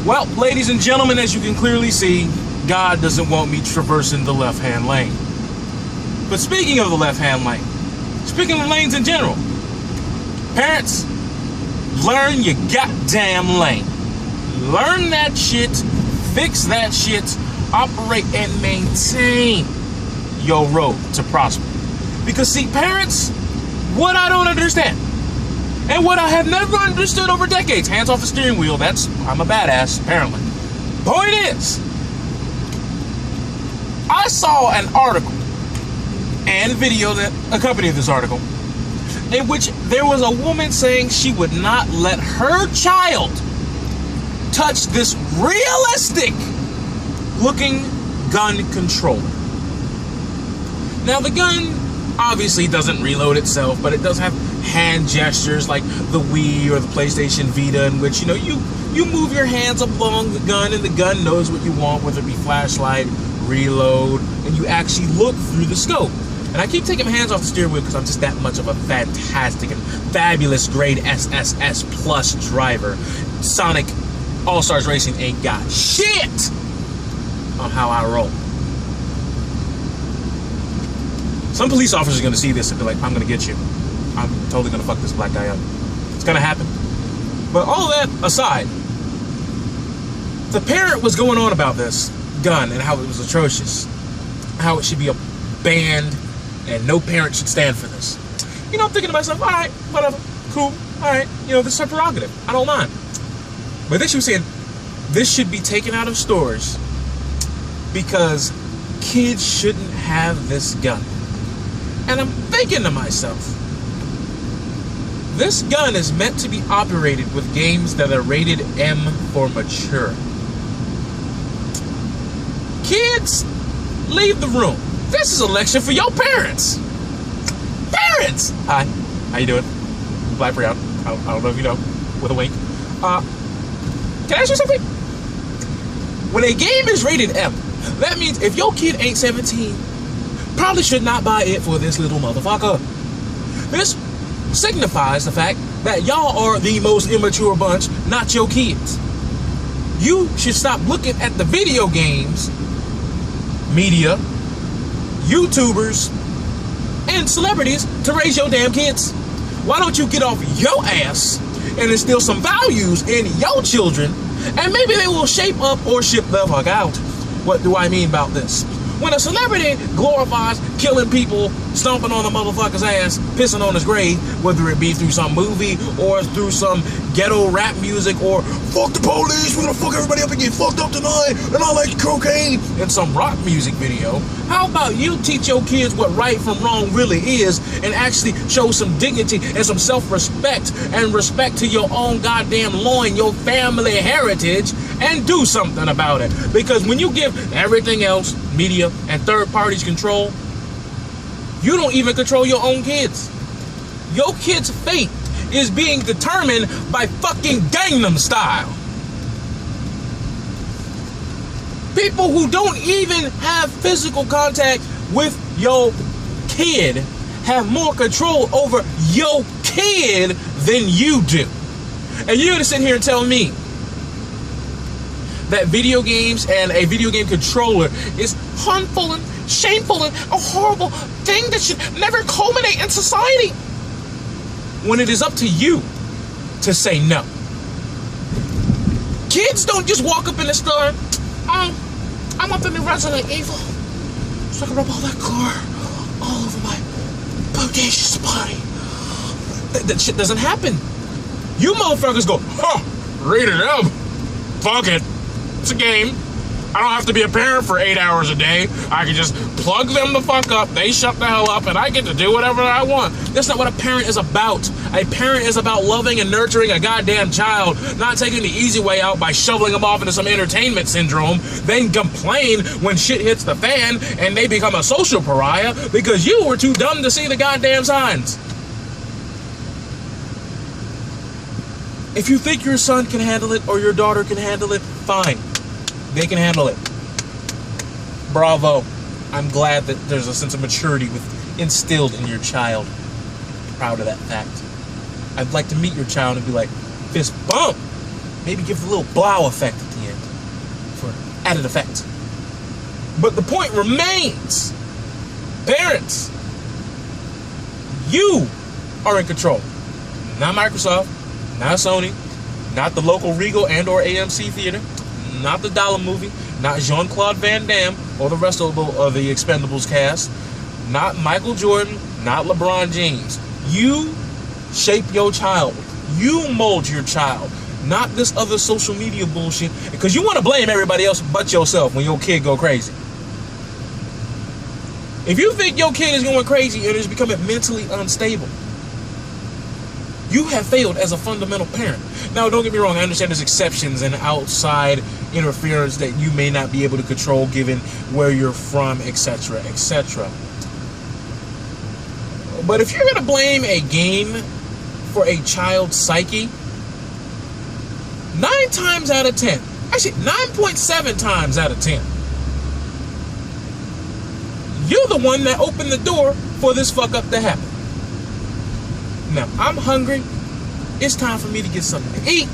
Well, ladies and gentlemen, as you can clearly see, God doesn't want me traversing the left-hand lane. But speaking of the left-hand lane, speaking of lanes in general, parents, learn your goddamn lane. Learn that shit, fix that shit, operate and maintain your road to prosper. Because see, parents, what I don't understand, and what I have never understood over decades, hands off the steering wheel, I'm a badass, apparently. Point is, I saw an article and video that accompanied this article in which there was a woman saying she would not let her child touch this realistic looking gun controller. Now the gun obviously doesn't reload itself, but it does have hand gestures like the Wii or the PlayStation Vita, in which you move your hands along the gun and the gun knows what you want, whether it be flashlight, reload, and you actually look through the scope. And I keep taking my hands off the steering wheel because I'm just that much of a fantastic and fabulous grade SSS plus driver. Sonic All-Stars Racing ain't got shit on how I roll. Some police officers are going to see this and be like, I'm going to get you. I'm totally going to fuck this black guy up. It's going to happen. But all that aside, the parent was going on about this gun and how it was atrocious, how it should be banned, and no parent should stand for this. I'm thinking to myself, all right, whatever, cool, all right, this is her prerogative. I don't mind. But then she was saying, this should be taken out of stores because kids shouldn't have this gun. And I'm thinking to myself, this gun is meant to be operated with games that are rated M for mature. Kids, leave the room. This is a lecture for your parents. Parents! Hi, how you doing? Black Brown. I don't know if you know, with a wink. Can I ask you something? When a game is rated M, that means if your kid ain't 17, probably should not buy it for this little motherfucker. This signifies the fact that y'all are the most immature bunch, not your kids. You should stop looking at the video games, media, YouTubers, and celebrities to raise your damn kids. Why don't you get off your ass and instill some values in your children, and maybe they will shape up or ship the fuck out. What do I mean about this? When a celebrity glorifies killing people, stomping on a motherfucker's ass, pissing on his grave, whether it be through some movie or through some ghetto rap music or fuck the police, we're gonna fuck everybody up and get fucked up tonight, and I like cocaine, in some rock music video, how about you teach your kids what right from wrong really is and actually show some dignity and some self-respect and respect to your own goddamn loin, your family heritage, and do something about it. Because when you give everything else, media and third parties control, you don't even control your own kids. Your kid's fate is being determined by fucking Gangnam Style. People who don't even have physical contact with your kid have more control over your kid than you do. And you're gonna sit here and tell me that video games and a video game controller is harmful and shameful and a horrible thing that should never culminate in society, when it is up to you to say no. Kids don't just walk up in the store, I want the new Resident Evil so I can rub all that gore all over my bodacious body. That shit doesn't happen. You motherfuckers go, rated M, fuck it. It's a game. I don't have to be a parent for 8 hours a day. I can just plug them the fuck up. They shut the hell up, and I get to do whatever I want. That's not what a parent is about. A parent is about loving and nurturing a goddamn child, not taking the easy way out by shoveling them off into some entertainment syndrome, then complain when shit hits the fan and they become a social pariah because you were too dumb to see the goddamn signs. If you think your son can handle it or your daughter can handle it, fine. They can handle it. Bravo. I'm glad that there's a sense of maturity instilled in your child. Proud of that fact. I'd like to meet your child and be like, fist bump. Maybe give the little blow effect at the added effect. But the point remains, parents, you are in control. Not Microsoft, not Sony, not the local Regal and or AMC theater, not the Dollar Movie, not Jean-Claude Van Damme or the rest of the Expendables cast, not Michael Jordan, not LeBron James. You shape your child. You mold your child. Not this other social media bullshit. Because you want to blame everybody else but yourself when your kid go crazy. If you think your kid is going crazy and is becoming mentally unstable, you have failed as a fundamental parent. Now, don't get me wrong. I understand there's exceptions and outside interference that you may not be able to control given where you're from, etc., etc. But if you're going to blame a game for a child's psyche, 9 times out of 10, actually 9.7 times out of 10, you're the one that opened the door for this fuck up to happen. Now, I'm hungry. It's time for me to get something to eat.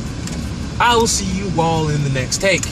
I will see you all in the next take.